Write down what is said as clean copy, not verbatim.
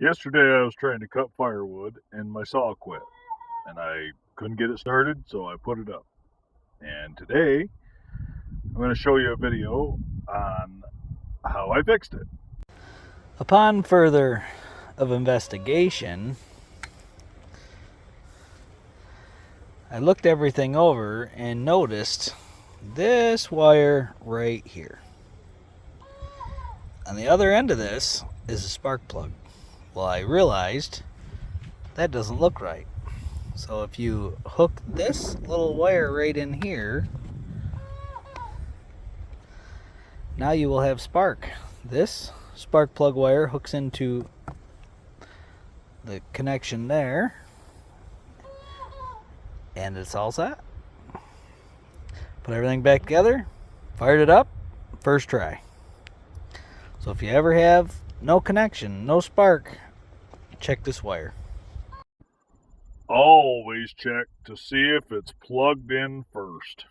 Yesterday I was trying to cut firewood and my saw quit and I couldn't get it started, so I put it up. And today I'm going to show you a video on how I fixed it. Upon further of investigation, I looked everything over and noticed this wire right here. On the other end of this is a spark plug. Well, I realized that doesn't look right. So if you hook this little wire right in here, now you will have spark. This spark plug wire hooks into the connection there, and it's all set. Put everything back together, fired it up, first try. So if you ever have no connection, no spark, check this wire. Always check to see if it's plugged in first.